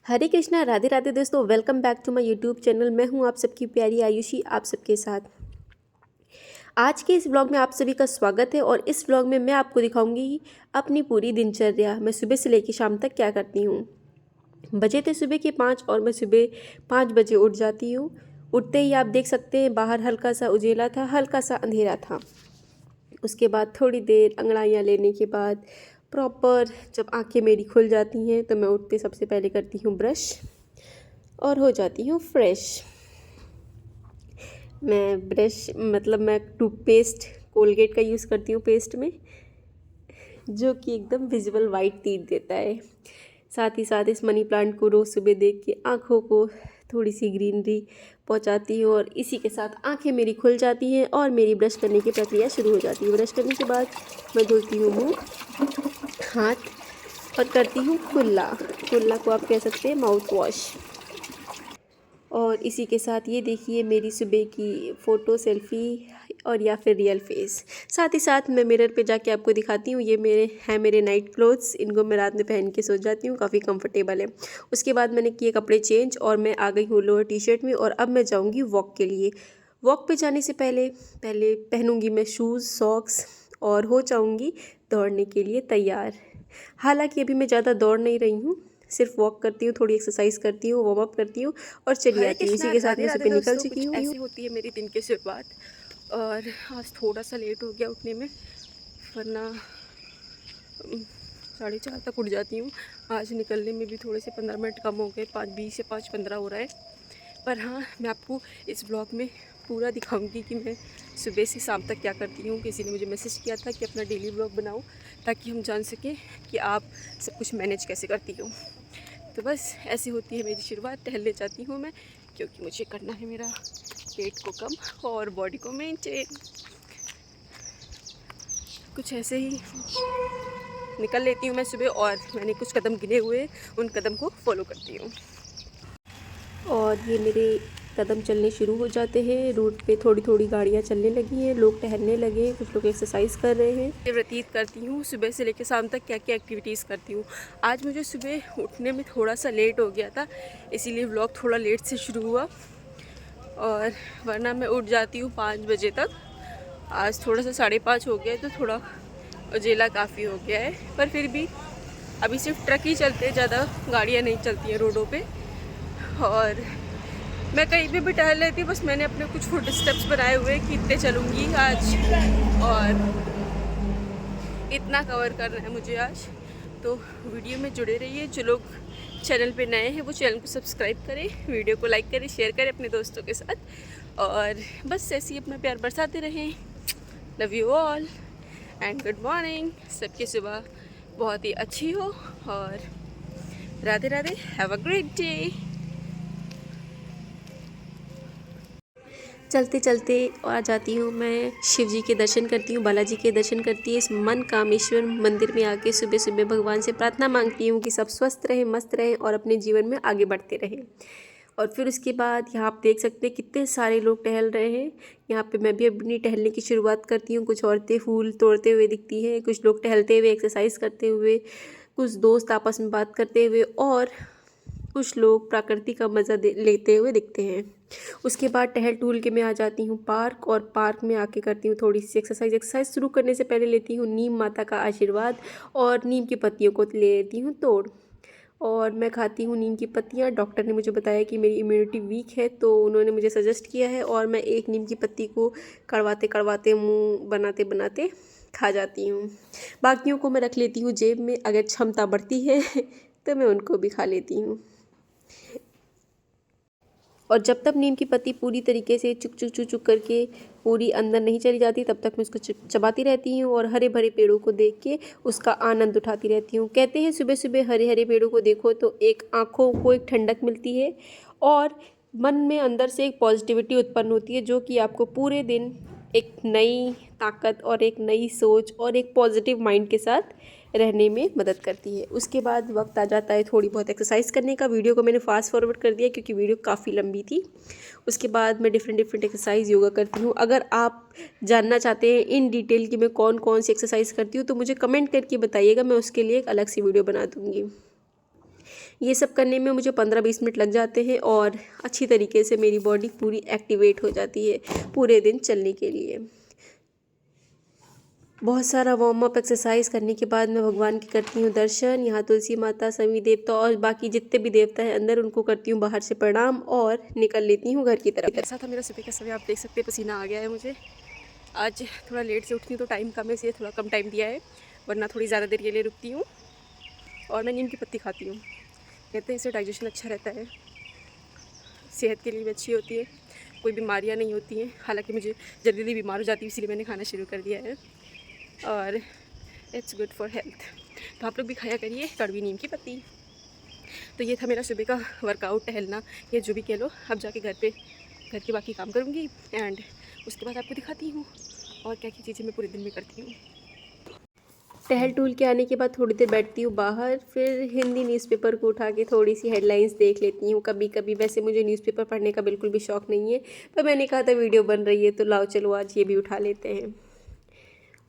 हरे कृष्णा, राधे राधे दोस्तों। Welcome back to my YouTube channel. मैं हूं आप सबकी प्यारी आयुषी, आप सबके साथ। आज के इस व्लॉग में आप सभी का स्वागत है और इस व्लॉग में मैं आपको दिखाऊंगी अपनी पूरी दिनचर्या। मैं सुबह से लेकर शाम तक क्या करती हूं। बजे थे सुबह के 5 और मैं सुबह 5 बजे उठ जाती हूँ। उठते ही आप देख सकते हैं बाहर हल्का सा उजेला था, हल्का सा अंधेरा था। उसके बाद थोड़ी देर अंगड़ाइयाँ लेने के बाद प्रॉपर जब आंखें मेरी खुल जाती हैं तो मैं उठते सबसे पहले करती हूँ ब्रश और हो जाती हूँ फ्रेश। मैं टूथपेस्ट कोलगेट का यूज़ करती हूँ पेस्ट में, जो कि एकदम विजिबल वाइट टीथ देता है। साथ ही साथ इस मनी प्लांट को रोज़ सुबह देख के आँखों को थोड़ी सी ग्रीनरी पहुँचाती हूँ और इसी के साथ आँखें मेरी खुल जाती हैं और मेरी ब्रश करने की प्रक्रिया शुरू हो जाती है। ब्रश करने के बाद मैं धुलती हूँ मुँह, हाथ और करती हूँ कुल्ला। कुल्ला को आप कह सकते हैं माउथ वॉश। और इसी के साथ ये देखिए मेरी सुबह की फ़ोटो, सेल्फ़ी और या फिर रियल फेस। साथ ही साथ मैं मिरर पे जाके आपको दिखाती हूँ। ये मेरे नाइट क्लोथ्स। इनको मैं रात में पहन के सो जाती हूँ, काफ़ी कंफर्टेबल है। उसके बाद मैंने किए कपड़े चेंज और मैं आ गई हूँ लोअर टी शर्ट में और अब मैं जाऊँगी वॉक के लिए। वॉक पे जाने से पहले पहले पहनूँगी मैं शूज़, सॉक्स और हो जाऊँगी दौड़ने के लिए तैयार। हालाँकि अभी मैं ज़्यादा दौड़ नहीं रही हूँ, सिर्फ वॉक करती हूँ, थोड़ी एक्सरसाइज करती हूँ, वार्म अप करती हूँ और चली आती हूँ। इसी के साथ मैं सुबह निकल चुकी हूँ। ऐसी होती है मेरी दिन की शुरुआत। और आज थोड़ा सा लेट हो गया उठने में, वरना 4:30 तक उठ जाती हूँ। आज निकलने में भी थोड़े से 15 मिनट कम हो गए, 5:20 या 5:15 हो रहा है। पर हाँ, मैं आपको इस ब्लॉग में पूरा दिखाऊंगी कि मैं सुबह से शाम तक क्या करती हूँ। किसी ने मुझे मैसेज किया था कि अपना डेली ब्लॉग बनाओ ताकि हम जान सकें कि आप सब कुछ मैनेज कैसे करती हो। तो बस ऐसी होती है मेरी शुरुआत। टहलने जाती हूँ मैं, क्योंकि मुझे करना है मेरा पेट को कम और बॉडी को मेंटेन। कुछ ऐसे ही निकल लेती हूँ मैं सुबह और मैंने कुछ कदम गिने हुए, उन कदम को फॉलो करती हूँ। और ये मेरे कदम चलने शुरू हो जाते हैं। रोड पे थोड़ी थोड़ी गाड़ियाँ चलने लगी हैं, लोग टहलने लगे हैं, कुछ लोग एक्सरसाइज कर रहे हैं। ये व्यतीत करती हूँ सुबह से लेकर शाम तक क्या क्या एक्टिविटीज़ करती हूँ। आज मुझे सुबह उठने में थोड़ा सा लेट हो गया था, इसीलिए व्लॉग थोड़ा लेट से शुरू हुआ और वरना मैं उठ जाती हूँ 5 बजे तक। आज थोड़ा सा 5:30 हो गया है तो थोड़ा उजेला काफ़ी हो गया है, पर फिर भी अभी सिर्फ ट्रक ही चलते हैं, ज़्यादा गाड़ियाँ नहीं चलती हैं रोडों पे। और मैं कहीं भी टहल लेती हूँ, बस मैंने अपने कुछ फुट स्टेप्स बनाए हुए कि इतने चलूँगी आज और इतना कवर करना है मुझे आज। तो वीडियो में जुड़े रहिए। जो लोग चैनल पे नए हैं वो चैनल को सब्सक्राइब करें, वीडियो को लाइक करें, शेयर करें अपने दोस्तों के साथ और बस ऐसे ही अपना प्यार बरसाते रहें। Love you all and good morning. सबकी सुबह बहुत ही अच्छी हो और Radhe Radhe. Have a great day. चलते चलते आ जाती हूँ मैं, शिव जी के दर्शन करती हूँ, बालाजी के दर्शन करती हूँ। इस मन कामेश्वर मंदिर में आके सुबह सुबह भगवान से प्रार्थना मांगती हूँ कि सब स्वस्थ रहें, मस्त रहें और अपने जीवन में आगे बढ़ते रहें। और फिर उसके बाद यहाँ आप देख सकते हैं कितने सारे लोग टहल रहे हैं। यहाँ पे मैं भी अपनी टहलने की शुरुआत करती हूँ। कुछ औरतें फूल तोड़ते हुए दिखती हैं, कुछ लोग टहलते हुए, एक्सरसाइज करते हुए, कुछ दोस्त आपस में बात करते हुए और कुछ लोग प्रकृति का मज़ा लेते हुए दिखते हैं। उसके बाद टहल टूल के मैं आ जाती हूँ पार्क और पार्क में आके करती हूँ थोड़ी सी एक्सरसाइज शुरू करने से पहले लेती हूँ नीम माता का आशीर्वाद और नीम की पत्तियों को ले लेती हूँ तोड़ और मैं खाती हूँ नीम की पत्तियाँ। डॉक्टर ने मुझे बताया कि मेरी इम्यूनिटी वीक है तो उन्होंने मुझे सजेस्ट किया है और मैं एक नीम की पत्ती को कड़वाते कड़वाते मुँह बनाते बनाते खा जाती हूँ। बाकियों को मैं रख लेती हूँ जेब में, अगर क्षमता बढ़ती है तो मैं उनको भी खा लेती हूँ। और जब तक नीम की पत्ती पूरी तरीके से चुक चुक चुक चुक करके पूरी अंदर नहीं चली जाती तब तक मैं उसको चबाती रहती हूँ और हरे भरे पेड़ों को देख के उसका आनंद उठाती रहती हूँ। कहते हैं सुबह सुबह हरे हरे पेड़ों को देखो तो एक आँखों को एक ठंडक मिलती है और मन में अंदर से एक पॉजिटिविटी उत्पन्न होती है, जो कि आपको पूरे दिन एक नई ताकत और एक नई सोच और एक पॉजिटिव माइंड के साथ रहने में मदद करती है। उसके बाद वक्त आ जाता है थोड़ी बहुत एक्सरसाइज करने का। वीडियो को मैंने फास्ट फॉरवर्ड कर दिया क्योंकि वीडियो काफ़ी लंबी थी। उसके बाद मैं डिफरेंट एक्सरसाइज योगा करती हूँ। अगर आप जानना चाहते हैं इन डिटेल कि मैं कौन कौन सी एक्सरसाइज करती हूँ तो मुझे कमेंट करके बताइएगा, मैं उसके लिए एक अलग सी वीडियो बना दूँगी। ये सब करने में मुझे 15-20 मिनट लग जाते हैं और अच्छी तरीके से मेरी बॉडी पूरी एक्टिवेट हो जाती है पूरे दिन चलने के लिए। बहुत सारा वार्म अप एक्सरसाइज करने के बाद मैं भगवान की करती हूँ दर्शन। यहाँ तुलसी माता, सभी देवता और बाकी जितने भी देवता हैं अंदर, उनको करती हूँ बाहर से प्रणाम और निकल लेती हूँ घर की तरफ। ऐसा था मेरा सुबह का समय, आप देख सकते हैं पसीना आ गया है मुझे। आज थोड़ा लेट से उठती हूँ तो टाइम कम है, इसलिए थोड़ा कम टाइम दिया है, वरना थोड़ी ज़्यादा देर के लिए रुकती हूँ। और मैं नीम की पत्ती खाती हूँ, कहते हैं इससे डाइजेशन अच्छा रहता है, सेहत के लिए भी अच्छी होती है, कोई बीमारियाँ नहीं होती हैं। हालांकि मुझे जल्दी जल्दी बीमार हो जाती हूँ, इसलिए मैंने खाना शुरू कर दिया है और इट्स गुड फॉर हेल्थ। तो आप लोग भी खाया करिए कड़वी नीम की पत्ती। तो ये था मेरा सुबह का वर्कआउट, टहलना, ये जो भी कह लो। अब जाके घर के बाकी काम करूँगी एंड उसके बाद आपको दिखाती हूँ और क्या क्या चीज़ें मैं पूरे दिन में करती हूँ। टहल टूल के आने के बाद थोड़ी देर बैठती हूँ बाहर, फिर हिंदी न्यूज़पेपर को उठा के थोड़ी सी हेडलाइंस देख लेती हूँ कभी कभी। वैसे मुझे न्यूज़पेपर पढ़ने का बिल्कुल भी शौक़ नहीं है, पर मैंने कहा था वीडियो बन रही है तो लाओ चलो आज ये भी उठा लेते हैं।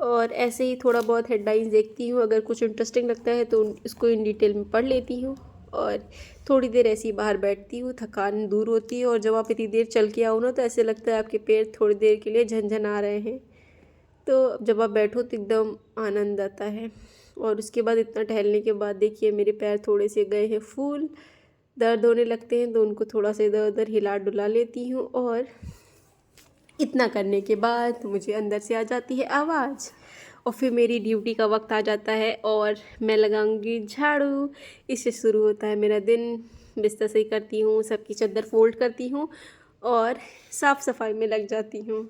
और ऐसे ही थोड़ा बहुत हेडलाइंस देखती हूँ, अगर कुछ इंटरेस्टिंग लगता है तो उसको इन डिटेल में पढ़ लेती हूँ और थोड़ी देर ऐसे ही बाहर बैठती हूँ, थकान दूर होती है। और जब आप इतनी देर चल के आओ ना तो ऐसे लगता है आपके पैर थोड़ी देर के लिए झनझन आ रहे हैं, तो जब आप बैठो तो एकदम आनंद आता है। और उसके बाद इतना टहलने के बाद देखिए मेरे पैर थोड़े से गए हैं फूल, दर्द होने लगते हैं, तो उनको थोड़ा सा इधर उधर हिला डुला लेती हूँ। और इतना करने के बाद मुझे अंदर से आ जाती है आवाज़ और फिर मेरी ड्यूटी का वक्त आ जाता है और मैं लगाऊंगी झाड़ू। इससे शुरू होता है मेरा दिन। बिस्तर सही करती हूँ, सबकी चादर फोल्ड करती हूँ और साफ़ सफाई में लग जाती हूँ।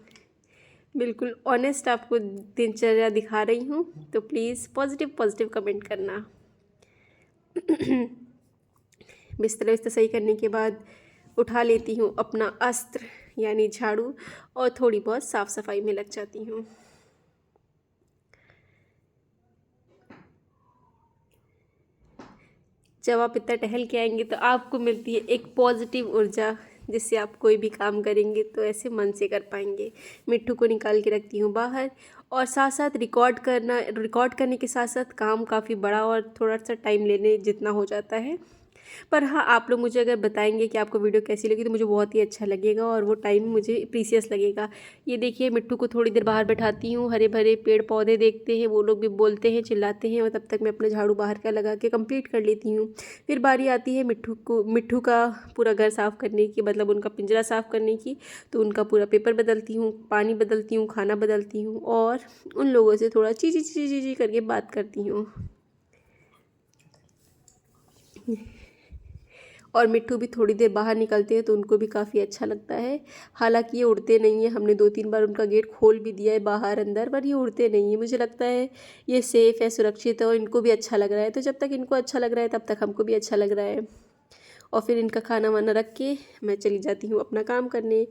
बिल्कुल ऑनेस्ट आपको दिनचर्या दिखा रही हूँ, तो प्लीज़ पॉजिटिव कमेंट करना। बिस्तर सही करने के बाद उठा लेती हूँ अपना अस्त्र यानी झाड़ू और थोड़ी बहुत साफ़ सफाई में लग जाती हूँ। जब आप इतना टहल के आएंगे तो आपको मिलती है एक पॉजिटिव ऊर्जा, जिससे आप कोई भी काम करेंगे तो ऐसे मन से कर पाएंगे। मिट्टू को निकाल के रखती हूँ बाहर और साथ साथ रिकॉर्ड करने के साथ साथ काम काफ़ी बड़ा और थोड़ा सा टाइम लेने जितना हो जाता है। पर हाँ, आप लोग मुझे अगर बताएंगे कि आपको वीडियो कैसी लगी तो मुझे बहुत ही अच्छा लगेगा और वो टाइम मुझे प्रीसियस लगेगा। ये देखिए मिट्टू को थोड़ी देर बाहर बैठाती हूँ, हरे भरे पेड़ पौधे देखते हैं, वो लोग भी बोलते हैं, चिल्लाते हैं और तब तक मैं अपना झाड़ू बाहर का लगा के कंप्लीट कर लेती हूँ। फिर बारी आती है मिट्टू का पूरा घर साफ़ करने की, मतलब उनका पिंजरा साफ़ करने की। तो उनका पूरा पेपर बदलती हूँ, पानी बदलती हूँ, खाना बदलती हूँ और उन लोगों से थोड़ा ची ची ची ची ची करके बात करती हूँ। और मिट्टू भी थोड़ी देर बाहर निकलते हैं तो उनको भी काफ़ी अच्छा लगता है। हालांकि ये उड़ते नहीं हैं, हमने 2-3 बार उनका गेट खोल भी दिया है बाहर अंदर, पर ये उड़ते नहीं हैं। मुझे लगता है ये सेफ़ है, सुरक्षित है और इनको भी अच्छा लग रहा है। तो जब तक इनको अच्छा लग रहा है तब तक हमको भी अच्छा लग रहा है। और फिर इनका खाना वाना रख के मैं चली जाती हूँ अपना काम करने।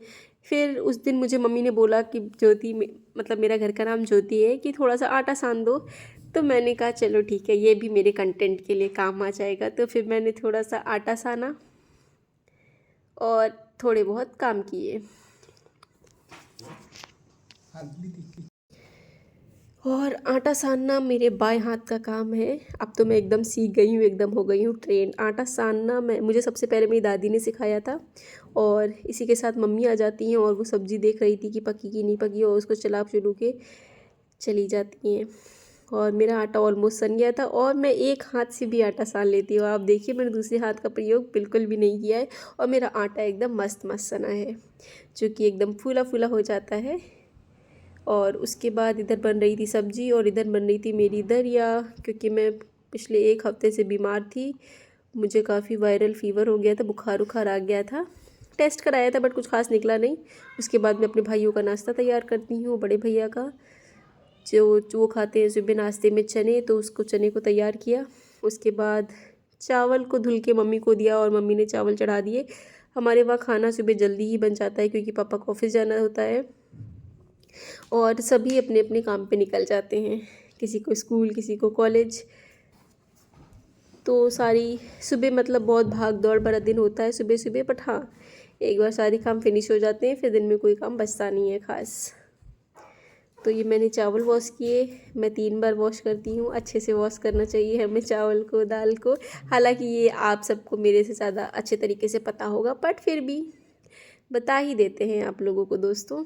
फिर उस दिन मुझे मम्मी ने बोला कि ज्योति, मतलब मेरा घर का नाम ज्योति है, कि थोड़ा सा आटा सान दो। तो मैंने कहा चलो ठीक है, ये भी मेरे कंटेंट के लिए काम आ जाएगा। तो फिर मैंने थोड़ा सा आटा साना और थोड़े बहुत काम किए। और आटा सानना मेरे बाएं हाथ का काम है। अब तो मैं एकदम सीख गई हूँ, एकदम हो गई हूँ ट्रेन। आटा सानना मुझे सबसे पहले मेरी दादी ने सिखाया था और इसी के साथ मम्मी आ जाती हैं और वो सब्ज़ी देख रही थी कि पकी की नहीं पकी, और उसको चला चुलू के चली जाती हैं। और मेरा आटा ऑलमोस्ट सन गया था और मैं एक हाथ से भी आटा सान लेती हूँ। आप देखिए मैंने दूसरे हाथ का प्रयोग बिल्कुल भी नहीं किया है और मेरा आटा एकदम मस्त मस्त सना है, जो कि एकदम फूला फूला हो जाता है। और उसके बाद इधर बन रही थी सब्ज़ी और इधर बन रही थी मेरी दरिया, क्योंकि मैं पिछले 1 हफ्ते से बीमार थी। मुझे काफ़ी वायरल फ़ीवर हो गया था, बुखार उखार आ गया था। टेस्ट कराया था बट कुछ खास निकला नहीं। उसके बाद मैं अपने भाइयों का नाश्ता तैयार करती हूँ, बड़े भैया का, जो वो खाते हैं सुबह नाश्ते में चने, तो उसको चने को तैयार किया। उसके बाद चावल को धुल के मम्मी को दिया और मम्मी ने चावल चढ़ा दिए। हमारे वहाँ खाना सुबह जल्दी ही बन जाता है क्योंकि पापा को ऑफिस जाना होता है और सभी अपने अपने काम पे निकल जाते हैं, किसी को स्कूल, किसी को कॉलेज। तो सारी सुबह मतलब बहुत भाग दौड़ भरा दिन होता है सुबह सुबह, बट हाँ एक बार सारे काम फिनिश हो जाते हैं फिर दिन में कोई काम बचता नहीं है ख़ास। तो ये मैंने चावल वॉश किए। मैं 3 बार वॉश करती हूँ, अच्छे से वॉश करना चाहिए हमें चावल को, दाल को। हालांकि ये आप सबको मेरे से ज़्यादा अच्छे तरीके से पता होगा, बट फिर भी बता ही देते हैं आप लोगों को दोस्तों।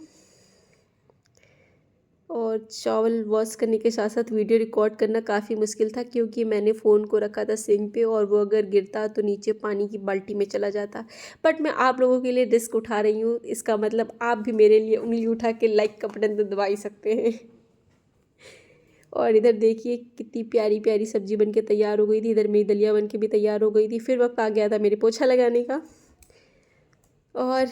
और चावल वॉश करने के साथ साथ वीडियो रिकॉर्ड करना काफ़ी मुश्किल था, क्योंकि मैंने फ़ोन को रखा था सिंक पे और वो अगर गिरता तो नीचे पानी की बाल्टी में चला जाता। बट मैं आप लोगों के लिए रिस्क उठा रही हूँ, इसका मतलब आप भी मेरे लिए उंगली उठा के लाइक का बटन तो दबा ही सकते हैं। और इधर देखिए कितनी प्यारी प्यारी सब्ज़ी बन के तैयार हो गई थी। इधर मेरी दलिया बन के भी तैयार हो गई थी। फिर वक्त आ गया था मेरे पोछा लगाने का, और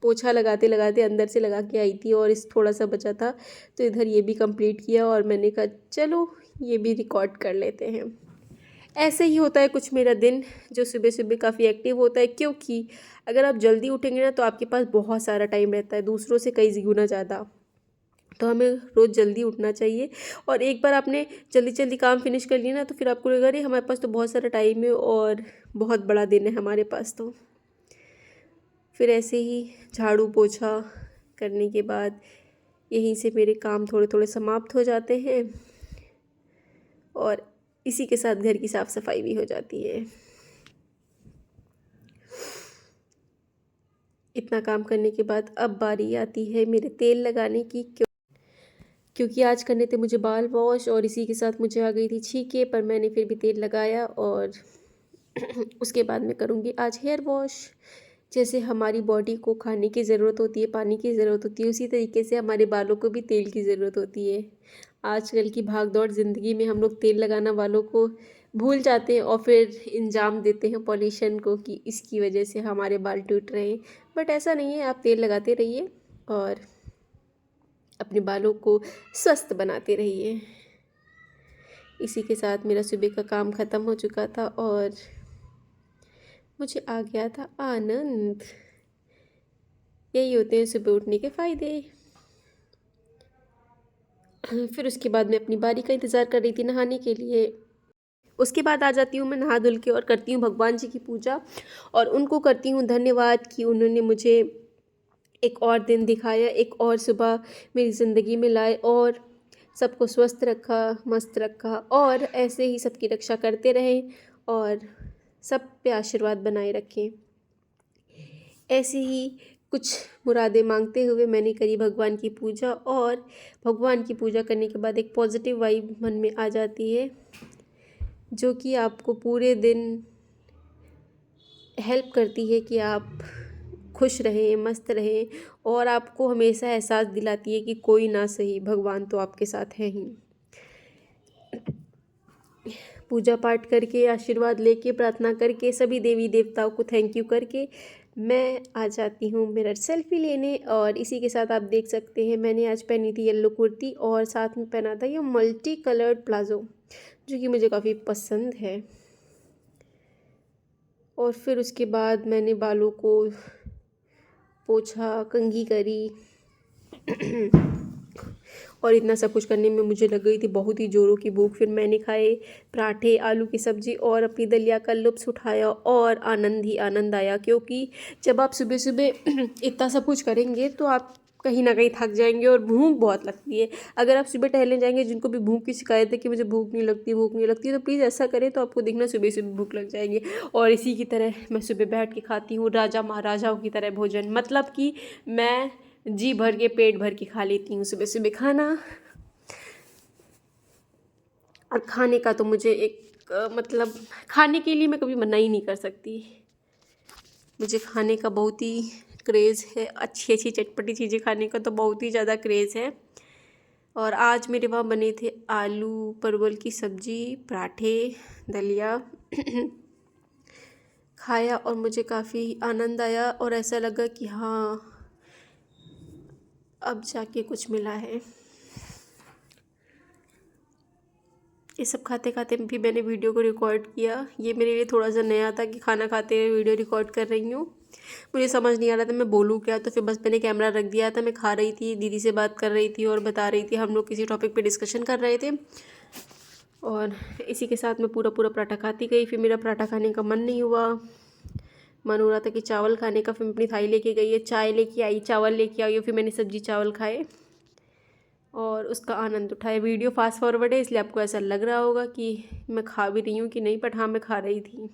पोछा लगाते लगाते अंदर से लगा के आई थी और इस थोड़ा सा बचा था, तो इधर ये भी कंप्लीट किया। और मैंने कहा चलो ये भी रिकॉर्ड कर लेते हैं। ऐसे ही होता है कुछ मेरा दिन, जो सुबह सुबह काफ़ी एक्टिव होता है, क्योंकि अगर आप जल्दी उठेंगे ना तो आपके पास बहुत सारा टाइम रहता है, दूसरों से कई गुना ज़्यादा। तो हमें रोज़ जल्दी उठना चाहिए। और एक बार आपने जल्दी जल्दी काम फिनिश कर लिया ना, तो फिर आपको लगेगा अरे हमारे पास तो बहुत सारा टाइम है और बहुत बड़ा दिन है हमारे पास। तो फिर ऐसे ही झाड़ू पोछा करने के बाद यहीं से मेरे काम थोड़े थोड़े समाप्त हो जाते हैं, और इसी के साथ घर की साफ़ सफाई भी हो जाती है। इतना काम करने के बाद अब बारी आती है मेरे तेल लगाने की, क्योंकि आज करने थे मुझे बाल वॉश और इसी के साथ मुझे आ गई थी छींके, पर मैंने फिर भी तेल लगाया। और उसके बाद मैं करूँगी आज हेयर वॉश। जैसे हमारी बॉडी को खाने की ज़रूरत होती है, पानी की ज़रूरत होती है, उसी तरीके से हमारे बालों को भी तेल की ज़रूरत होती है। आजकल की भाग दौड़ ज़िंदगी में हम लोग तेल लगाना वालों को भूल जाते हैं और फिर इंजाम देते हैं पॉल्यूशन को कि इसकी वजह से हमारे बाल टूट रहे हैं। बट ऐसा नहीं है, आप तेल लगाते रहिए और अपने बालों को स्वस्थ बनाते रहिए। इसी के साथ मेरा सुबह का काम ख़त्म हो चुका था और मुझे आ गया था आनंद। यही होते हैं सुबह उठने के फ़ायदे। फिर उसके बाद मैं अपनी बारी का इंतज़ार कर रही थी नहाने के लिए। उसके बाद आ जाती हूँ मैं नहा धुल के और करती हूँ भगवान जी की पूजा, और उनको करती हूँ धन्यवाद कि उन्होंने मुझे एक और दिन दिखाया, एक और सुबह मेरी ज़िंदगी में लाए और सबको स्वस्थ रखा, मस्त रखा, और ऐसे ही सबकी रक्षा करते रहें और सब पे आशीर्वाद बनाए रखें। ऐसे ही कुछ मुरादें मांगते हुए मैंने करी भगवान की पूजा, और भगवान की पूजा करने के बाद एक पॉजिटिव वाइब मन में आ जाती है, जो कि आपको पूरे दिन हेल्प करती है कि आप खुश रहें, मस्त रहें, और आपको हमेशा एहसास दिलाती है कि कोई ना सही भगवान तो आपके साथ है ही। पूजा पाठ करके, आशीर्वाद लेके, प्रार्थना करके, सभी देवी देवताओं को थैंक यू करके मैं आ जाती हूँ मिरर सेल्फी लेने। और इसी के साथ आप देख सकते हैं मैंने आज पहनी थी येलो कुर्ती और साथ में पहना था ये मल्टी कलर्ड प्लाज़ो, जो कि मुझे काफ़ी पसंद है। और फिर उसके बाद मैंने बालों को पोछा, कंघी करी और इतना सब कुछ करने में मुझे लग गई थी बहुत ही ज़ोरों की भूख। फिर मैंने खाए पराठे, आलू की सब्ज़ी और अपनी दलिया का लुत्फ़ उठाया और आनंद ही आनंद आया, क्योंकि जब आप सुबह सुबह इतना सब कुछ करेंगे तो आप कहीं ना कहीं थक जाएंगे और भूख बहुत लगती है। अगर आप सुबह टहलने जाएंगे, जिनको भी भूख की शिकायत है कि मुझे भूख नहीं लगती, भूख नहीं लगती, तो प्लीज़ ऐसा करें तो आपको देखना सुबह सुबह भूख लग जाएगी। और इसी की तरह मैं सुबह बैठ के खाती हूँ राजा महाराजाओं की तरह भोजन, मतलब कि मैं जी भर के पेट भर के खा लेती हूँ सुबह सुबह खाना। और खाने का तो मुझे एक मतलब खाने के लिए मैं कभी मना ही नहीं कर सकती। मुझे खाने का बहुत ही क्रेज़ है, अच्छी अच्छी चटपटी चीज़ें खाने का तो बहुत ही ज़्यादा क्रेज़ है। और आज मेरे वहाँ बने थे आलू परवल की सब्ज़ी, पराठे, दलिया खाया और मुझे काफ़ी आनंद आया और ऐसा लगा कि हाँ अब जाके कुछ मिला है। ये सब खाते खाते भी मैंने वीडियो को रिकॉर्ड किया। ये मेरे लिए थोड़ा सा नया था कि खाना खाते हुए वीडियो रिकॉर्ड कर रही हूँ। मुझे समझ नहीं आ रहा था मैं बोलूँ क्या, तो फिर बस मैंने कैमरा रख दिया था। मैं खा रही थी, दीदी से बात कर रही थी और बता रही थी, हम लोग किसी टॉपिक पे डिस्कशन कर रहे थे। और इसी के साथ मैं पूरा पूरा पराठा खाती गई। फिर मेरा पराठा खाने का मन नहीं हुआ, मन हो रहा था कि चावल खाने का। फिर मैं अपनी थाली लेके गई है, चाय लेके आई, चावल लेके आई, फिर मैंने सब्जी चावल खाए और उसका आनंद उठाए। वीडियो फास्ट फॉरवर्ड है इसलिए आपको ऐसा लग रहा होगा कि मैं खा भी रही हूँ कि नहीं, बट हाँ मैं खा रही थी।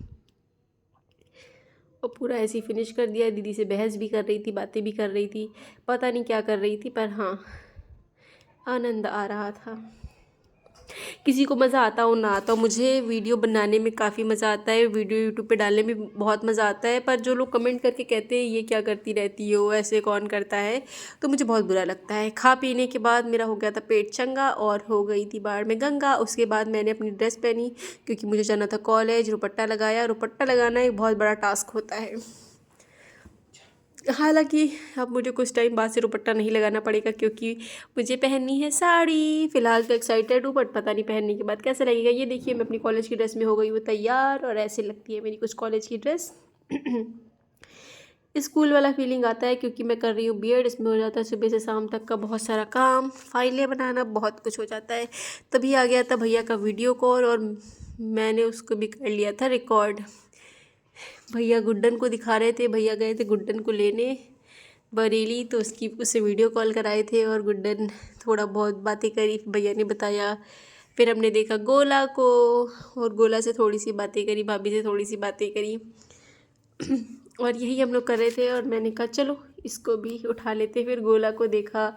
और पूरा ऐसे ही फिनिश कर दिया। दीदी से बहस भी कर रही थी, बातें भी कर रही थी, पता नहीं क्या कर रही थी, पर हाँ आनंद आ रहा था। किसी को मज़ा आता हो ना आता हो, मुझे वीडियो बनाने में काफ़ी मज़ा आता है, वीडियो यूट्यूब पे डालने में बहुत मज़ा आता है। पर जो लोग कमेंट करके कहते हैं ये क्या करती रहती हो, ऐसे कौन करता है, तो मुझे बहुत बुरा लगता है। खा पीने के बाद मेरा हो गया था पेट चंगा और हो गई थी बाढ़ में गंगा। उसके बाद मैंने अपनी ड्रेस पहनी क्योंकि मुझे जाना था कॉलेज। रुपट्टा लगाया। रुपट्टा लगाना एक बहुत बड़ा टास्क होता है। हालांकि अब मुझे कुछ टाइम बाद से दुपट्टा नहीं लगाना पड़ेगा क्योंकि मुझे पहननी है साड़ी। फ़िलहाल तो एक्साइटेड हूँ, बट पता नहीं पहनने के बाद कैसा लगेगा। ये देखिए मैं अपनी कॉलेज की ड्रेस में हो गई हूँ तैयार, और ऐसे लगती है मेरी कुछ कॉलेज की ड्रेस। स्कूल वाला फीलिंग आता है क्योंकि मैं कर रही हूँ बीएड। इसमें हो जाता है सुबह से शाम तक का बहुत सारा काम, फाइलें बनाना, बहुत कुछ हो जाता है। तभी आ गया था भैया का वीडियो कॉल और मैंने उसको भी कर लिया था रिकॉर्ड। भैया गुड्डन को दिखा रहे थे। भैया गए थे गुड्डन को लेने बरेली, तो उससे वीडियो कॉल कराए थे और गुड्डन थोड़ा बहुत बातें करी, भैया ने बताया। फिर हमने देखा गोला को और गोला से थोड़ी सी बातें करी, भाभी से थोड़ी सी बातें करी। और यही हम लोग कर रहे थे और मैंने कहा चलो इसको भी उठा लेते। फिर गोला को देखा।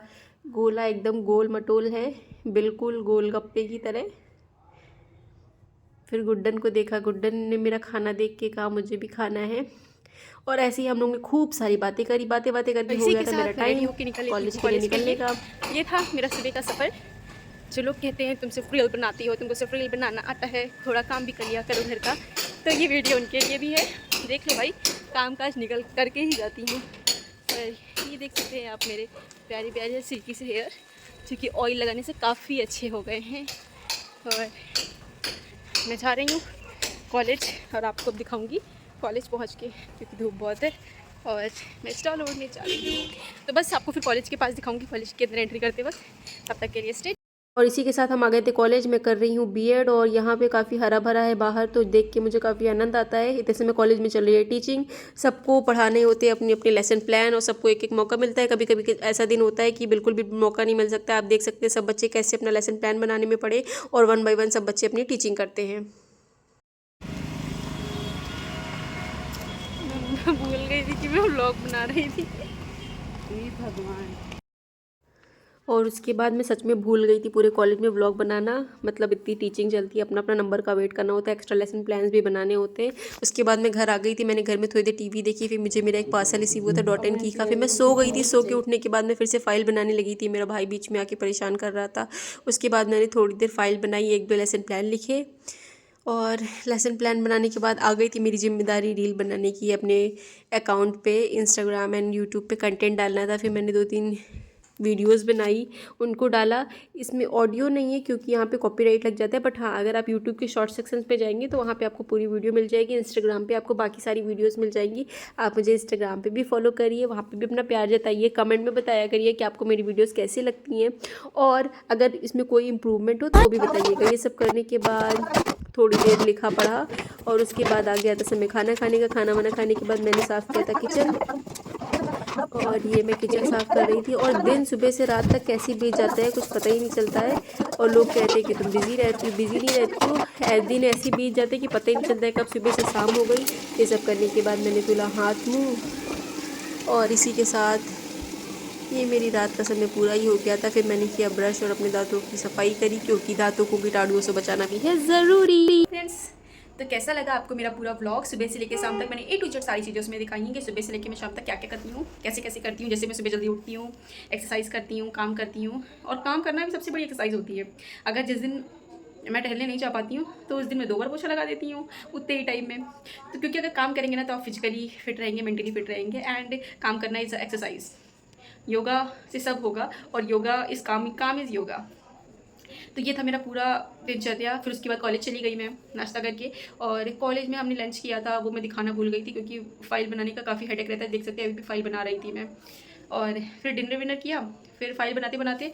गोला एकदम गोल मटोल है, बिल्कुल गोलगप्पे की तरह। फिर गुड्डन को देखा। गुड्डन ने मेरा खाना देख के कहा मुझे भी खाना है। और ऐसे ही हम लोग ने खूब सारी बातें करी। बातें करके हो गया था मेरा टाइम कॉलेज के लिए निकलने का। ये था मेरा सुबह का सफ़र। जो लोग कहते हैं तुमसे रील बनाती हो, तुमको सिर्फ रील बनाना आता है, थोड़ा काम भी कर लिया करो घर का, तो ये वीडियो उनके लिए भी है। देख लो भाई, काम काज निकल करके ही जाती हूँ। और ये देख सकते हैं आप मेरे प्यारे प्यारे सिल्की से हेयर, जो कि ऑयल लगाने से काफ़ी अच्छे हो गए हैं। और मैं जा रही हूँ कॉलेज और आपको दिखाऊंगी कॉलेज पहुँच के, क्योंकि धूप बहुत है और मैं स्टॉल ओढ़ने जा रही हूँ। तो बस आपको फिर कॉलेज के पास दिखाऊंगी, कॉलेज के अंदर एंट्री करते वक्त। तब तक के लिए स्टे। और इसी के साथ हम आ गए थे कॉलेज में। कर रही हूँ बीएड और यहाँ पे काफ़ी हरा भरा है बाहर, तो देख के मुझे काफ़ी आनंद आता है। इतने समय कॉलेज में चल रही है टीचिंग, सबको पढ़ाने होते हैं अपने अपने लेसन प्लान और सबको एक एक मौका मिलता है। कभी कभी ऐसा दिन होता है कि बिल्कुल भी मौका नहीं मिल सकता। आप देख सकते हैं सब बच्चे कैसे अपना लेसन प्लान बनाने में पड़े और 1 बाय 1 सब बच्चे अपनी टीचिंग करते हैं। भूल गई थी कि मैं व्लॉग बना रही थी। भगवान। और उसके बाद मैं सच में भूल गई थी पूरे कॉलेज में व्लॉग बनाना। मतलब इतनी टीचिंग चलती है, अपना अपना नंबर का वेट करना होता है, एक्स्ट्रा लेसन प्लान्स भी बनाने होते हैं। उसके बाद मैं घर आ गई थी। मैंने घर में थोड़ी देर टीवी देखी। फिर मुझे मेरा एक पार्सल रिसीव हुआ था .in की का। फिर मैं सो गई थी। सो के उठने के बाद मैं फिर से फाइल बनाने लगी थी। मेरा भाई बीच में आके परेशान कर रहा था। उसके बाद मैंने थोड़ी देर फाइल बनाई, 1-2 लेसन प्लान लिखे और लेसन प्लान बनाने के बाद आ गई थी मेरी जिम्मेदारी रील बनाने की। अपने अकाउंट पे इंस्टाग्राम एंड यूट्यूब पे कंटेंट डालना था। फिर मैंने 2-3 वीडियोस बनाई, उनको डाला। इसमें ऑडियो नहीं है क्योंकि यहाँ पे कॉपीराइट लग जाता है, बट हाँ अगर आप यूट्यूब के शॉर्ट सेक्शन पे जाएंगे तो वहाँ पे आपको पूरी वीडियो मिल जाएगी। इंस्टाग्राम पे आपको बाकी सारी वीडियोस मिल जाएंगी। आप मुझे इंस्टाग्राम पे भी फॉलो करिए, वहाँ पे भी अपना प्यार जताइए, कमेंट में बताया करिए कि आपको मेरी वीडियोज़ कैसी लगती हैं और अगर इसमें कोई इम्प्रूवमेंट हो तो वो भी बताइएगा। ये सब करने के बाद थोड़ी देर लिखा पढ़ा और उसके बाद आ गया था समय खाना खाने का। खाना वाना खाने के बाद मैंने साफ़ किया था किचन, और ये मैं किचन साफ़ कर रही थी। और दिन सुबह से रात तक कैसे बीत जाता है कुछ पता ही नहीं चलता है। और लोग कहते हैं कि तुम बिज़ी रहती हो, बिज़ी नहीं रहती हो। दिन ऐसे बीत जाते हैं कि पता ही नहीं चलता है कब सुबह से शाम हो गई। ये सब करने के बाद मैंने धुला हाथ मुँह और इसी के साथ ये मेरी रात का समय पूरा ही हो गया था। फिर मैंने किया ब्रश और अपने दांतों की सफाई करी क्योंकि दांतों को कीटाणुओं से बचाना भी है ज़रूरी। फ्रेंड्स, तो कैसा लगा आपको मेरा पूरा व्लॉग? सुबह से लेकर शाम तक मैंने A to Z सारी चीज़ें उसमें दिखाई हैं कि सुबह से लेकर मैं शाम तक क्या क्या करती हूँ, कैसे कैसे करती हूँ। जैसे मैं सुबह जल्दी उठती हूँ, एक्सरसाइज करती हूँ, काम करती हूँ। और काम करना भी सबसे बड़ी एक्सरसाइज होती है। अगर जिस दिन मैं टहलने नहीं जा पाती हूँ तो उस दिन मैं 2 बार पोछा लगा देती हूँ उतने ही टाइम में। तो क्योंकि अगर काम करेंगे ना तो आप फिजिकली फिट रहेंगे, मेंटली फिट रहेंगे। एंड काम करना इज़ एक्सरसाइज। योगा से सब होगा और योगा इज़ काम इज़ योगा। तो ये था मेरा पूरा दिनचर्या। फिर उसके बाद कॉलेज चली गई मैं नाश्ता करके, और कॉलेज में हमने लंच किया था वो मैं दिखाना भूल गई थी क्योंकि फ़ाइल बनाने का काफ़ी हेडेक रहता है। देख सकते हैं अभी भी फ़ाइल बना रही थी मैं। और फिर डिनर विनर किया, फिर फाइल बनाते बनाते।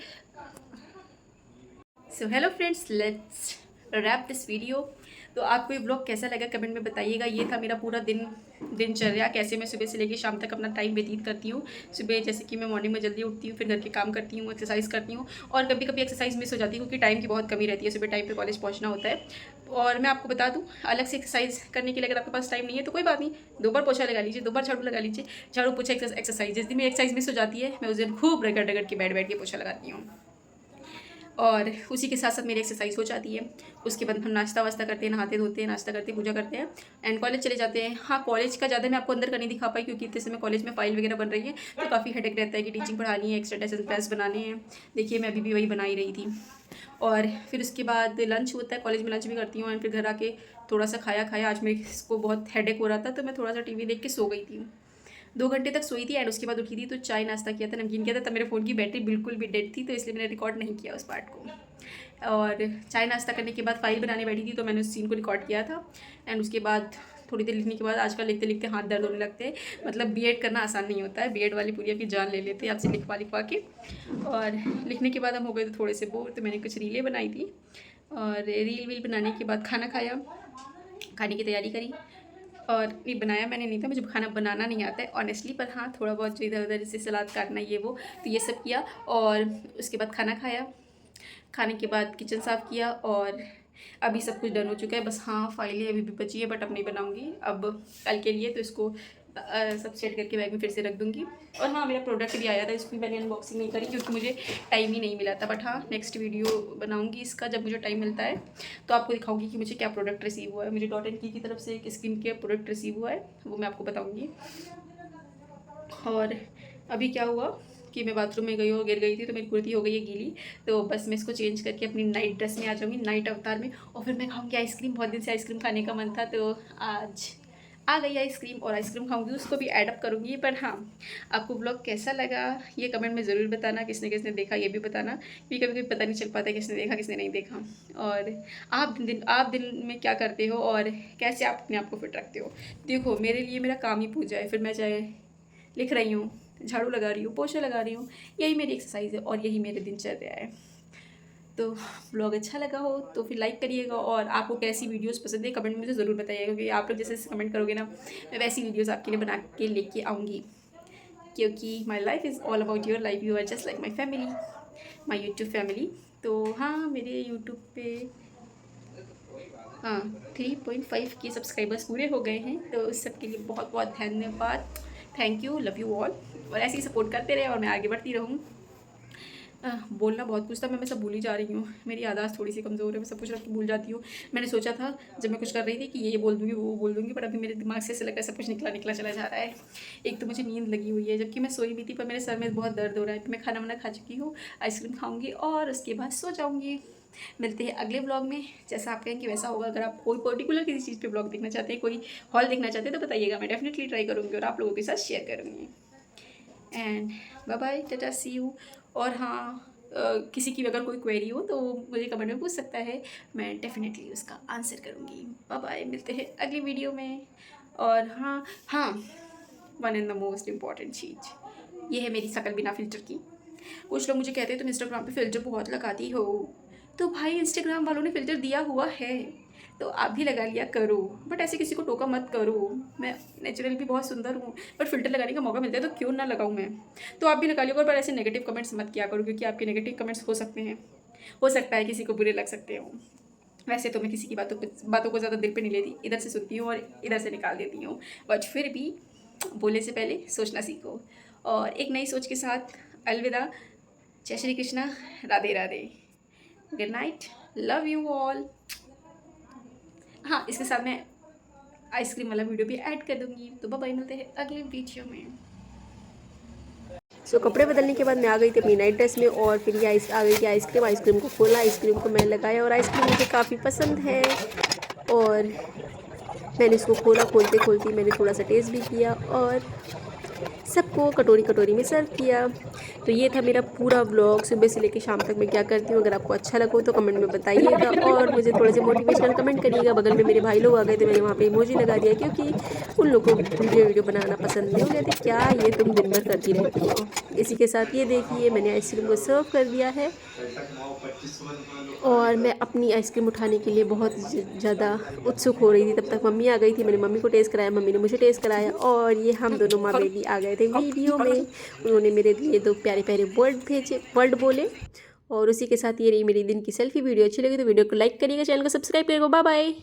So hello friends, let's wrap this video. तो आपको ये ब्लॉग कैसा लगा कमेंट में बताइएगा। ये था मेरा पूरा दिन दिनचर्या, कैसे मैं सुबह से लेकर शाम तक अपना टाइम व्यतीत करती हूँ। सुबह जैसे कि मैं मॉर्निंग में जल्दी उठती हूँ, फिर घर के काम करती हूँ, एक्सरसाइज करती हूँ, और कभी कभी एक्सरसाइज मिस हो जाती है क्योंकि टाइम की बहुत कमी रहती है, सुबह टाइम पे कॉलेज पहुँचना होता है। और मैं आपको बता दूँ, अलग से एक्सरसाइज करने के लिए अगर आपके पास टाइम नहीं है तो कोई बात नहीं, 2 बार पोछा लगा लीजिए, 2 बार झाड़ू लगा लीजिए। झाड़ू पोछा एक्सरसाइज, जिस दिन मेरी एक्सरसाइज मिस हो जाती है मैं उस दिन खूब रगड़ रगड़ के बैठ के पोछा लगाती हूँ, और उसी के साथ साथ मेरी एक्सरसाइज हो जाती है। उसके बाद हम नाश्ता वास्ता करते हैं, नहाते धोते हैं, नाश्ता करते हैं, पूजा करते हैं, एंड कॉलेज चले जाते हैं। हाँ, कॉलेज का ज़्यादा मैं आपको अंदर का नहीं दिखा पाई क्योंकि इतने समय कॉलेज में फाइल वगैरह बन रही है, तो काफ़ी हेडेक रहता है कि टीचिंग पढ़ानी है, एक्स्ट्रा टेस्ट बनाने हैं। देखिए मैं अभी भी वही बना ही रही थी। और फिर उसके बाद लंच होता है, कॉलेज में लंच भी करती हूँ, एंड फिर घर आके थोड़ा सा खाया। आज मेरे को बहुत हेडेक हो रहा था तो मैं थोड़ा सा टीवी देख के सो गई थी। 2 घंटे तक सोई थी, एंड उसके बाद उठी थी तो चाय नाश्ता किया था, नमकीन किया था। तब मेरे फ़ोन की बैटरी बिल्कुल भी डेड थी, तो इसलिए मैंने रिकॉर्ड नहीं किया उस पार्ट को। और चाय नाश्ता करने के बाद फाइल बनाने बैठी थी तो मैंने उस सीन को रिकॉर्ड किया था, एंड उसके बाद थोड़ी देर लिखने के बाद, आजकल लिखते लिखते हाथ दर्द होने लगते हैं। मतलब बीएड करना आसान नहीं होता है, बीएड वाली पूरी आपकी जान ले लेते हैं आपसे लिखवा के। और लिखने के बाद हम हो गए तो थोड़े से बोर, तो मैंने कुछ रीलें बनाई थी, और रील बनाने के बाद खाना खाया, खाने की तैयारी करी। और ये बनाया मैंने नहीं था, मुझे खाना बनाना नहीं आता है ऑनेस्टली, पर हाँ थोड़ा बहुत जो इधर उधर जैसे सलाद काटना ये वो, तो ये सब किया। और उसके बाद खाना खाया, खाने के बाद किचन साफ़ किया, और अभी सब कुछ डन हो चुका है। बस हाँ, फाइलें अभी भी बची है, बट अब नहीं बनाऊँगी, अब कल के लिए, तो इसको सब सेट करके बैग में फिर से रख दूँगी। और हाँ, मेरा प्रोडक्ट भी आया था, इसकी मैंने अनबॉक्सिंग नहीं करी क्योंकि मुझे टाइम ही नहीं मिला था, बट हाँ नेक्स्ट वीडियो बनाऊँगी इसका जब मुझे टाइम मिलता है, तो आपको दिखाऊँगी कि मुझे क्या प्रोडक्ट रिसीव हुआ है। मुझे डॉट&की की तरफ से एक स्किन केयर प्रोडक्ट रिसीव हुआ है, वो मैं आपको बताऊँगी। और अभी क्या हुआ कि मैं बाथरूम में गई और गिर गई थी, तो मेरी कुर्ती हो गई है गीली, तो बस मैं इसको चेंज करके अपनी नाइट ड्रेस में आ जाऊँगी, नाइट अवतार में, और फिर मैं खाऊँगी आइसक्रीम। बहुत दिन से आइसक्रीम खाने का मन था, तो आज आ गई आइसक्रीम, और आइसक्रीम खाऊंगी, उसको भी ऐड अप करूँगी। पर हाँ, आपको ब्लॉग कैसा लगा ये कमेंट में ज़रूर बताना, किसने किसने देखा ये भी बताना, क्योंकि कभी कभी पता नहीं चल पाता किसने देखा किसने नहीं देखा। और आप दिन में क्या करते हो और कैसे आप अपने आप को फिट रखते हो। देखो मेरे लिए मेरा काम ही पूजा है, फिर मैं चाहे लिख रही हूँ, झाड़ू लगा रही हूँ, पोछा लगा रही हूँ, यही मेरी एक्सरसाइज है और यही मेरे दिनचर्या है। तो ब्लॉग अच्छा लगा हो तो फिर लाइक करिएगा, और आपको कैसी वीडियोस पसंद है कमेंट में मुझे ज़रूर बताइएगा, क्योंकि आप लोग जैसे कमेंट करोगे ना, मैं वैसी वीडियोस आपके लिए बना के लेके आऊँगी, क्योंकि my life is all about your life, you are just like my family, my YouTube family. तो हाँ, मेरे यूट्यूब पे हाँ 3.5 के सब्सक्राइबर्स पूरे हो गए हैं, तो उस सब के लिए बहुत बहुत धन्यवाद, thank you, love you all. और ऐसे ही सपोर्ट करते रहे और मैं आगे बढ़ती रहूँ। बोलना बहुत कुछ था, मैं सब भूल ही जा रही हूँ, मेरी याददाश्त थोड़ी सी कमज़ोर है, मैं सब कुछ रख के भूल जाती हूँ। मैंने सोचा था जब मैं कुछ कर रही थी कि ये बोल दूँगी वो बोल दूँगी, पर अभी मेरे दिमाग से ऐसा लगा सब कुछ निकला चला जा रहा है। एक तो मुझे नींद लगी हुई है, जबकि मैं सोई भी थी, पर मेरे सर में बहुत दर्द हो रहा है। मैं खाना वाना खा चुकी हूँ, आइसक्रीम खाऊँगी और उसके बाद सो जाऊँगी। मिलते हैं अगले ब्लॉग में, जैसा आप कहेंगे वैसा होगा। अगर आप कोई पर्टिकुलर किसी चीज़ पे ब्लॉग देखना चाहते हैं, कोई हॉल देखना चाहते हैं, तो बताइएगा, मैं डेफिनेटली ट्राई करूँगी और आप लोगों के साथ शेयर करूँगी। And bye bye, tata, see you. और हाँ, किसी की अगर कोई क्वेरी हो तो मुझे कमेंट में पूछ सकता है, मैं डेफिनेटली उसका आंसर करूँगी। बाय बाय, मिलते हैं अगली वीडियो में। और हाँ, one and the most important चीज़, ये है मेरी शक्ल बिना फ़िल्टर की। कुछ लोग मुझे कहते हैं तुम इंस्टाग्राम पे फ़िल्टर बहुत लगाती हो, तो भाई इंस्टाग्राम वालों ने फ़िल्टर दिया हुआ है तो आप भी लगा लिया करो, बट ऐसे किसी को टोका मत करो। मैं नेचुरल भी बहुत सुंदर हूँ, बट फ़िल्टर लगाने का मौका मिलता है तो क्यों ना लगाऊँ मैं। तो आप भी लगा लियो, पर ऐसे नेगेटिव कमेंट्स मत किया करो, क्योंकि आपके नेगेटिव कमेंट्स हो सकते हैं, हो सकता है किसी को बुरे लग सकते हो। वैसे तो मैं किसी की बातों को ज़्यादा दिल पे नहीं लेती, इधर से सुनती हूँ और इधर से निकाल देती हूँ, बट फिर भी बोलने से पहले सोचना सीखो। और एक नई सोच के साथ अलविदा, जय Shri Krishna, Radhe Radhe, good night, love you all. हाँ, इसके साथ मैं आइसक्रीम वाला वीडियो भी ऐड कर दूँगी। तो बाय, मिलते हैं अगले वीडियो में। कपड़े बदलने के बाद मैं आ गई थी अपनी नाइट ड्रेस में, और फिर ये आ गई थी आइसक्रीम को खोला, आइसक्रीम को मैं लगाया, और आइसक्रीम मुझे काफ़ी पसंद है। और मैंने इसको खोला, खोलते खोलते मैंने थोड़ा सा टेस्ट भी किया, और सबको कटोरी कटोरी में सर्व किया। तो ये था मेरा पूरा व्लॉग, सुबह से लेकर शाम तक मैं क्या करती हूँ। अगर आपको अच्छा लगा तो कमेंट में बताइएगा और मुझे थोड़े से मोटिवेशनल कमेंट करिएगा। बगल में मेरे भाई लोग आ गए थे, मैंने वहाँ पे इमोजी लगा दिया क्योंकि उन लोगों को वीडियो बनाना पसंद नहीं। हो गया था क्या ये तुम दिन भर करती रहती हो। इसी के साथ ये देखिए मैंने आइसक्रीम को सर्व कर दिया है और मैं अपनी आइसक्रीम उठाने के लिए बहुत ज़्यादा उत्सुक हो रही थी। तब तक मम्मी आ गई थी, मैंने मम्मी को टेस्ट कराया, मम्मी ने मुझे टेस्ट कराया और ये हम दोनों माँ बेटी आ गए थे वीडियो में। उन्होंने मेरे लिए 2 प्यारे प्यारे वर्ड बोले और उसी के साथ ये रही मेरी दिन की सेल्फी वीडियो। अच्छी लगी तो वीडियो को लाइक करिएगा, चैनल को सब्सक्राइब करिएगा। Bye bye.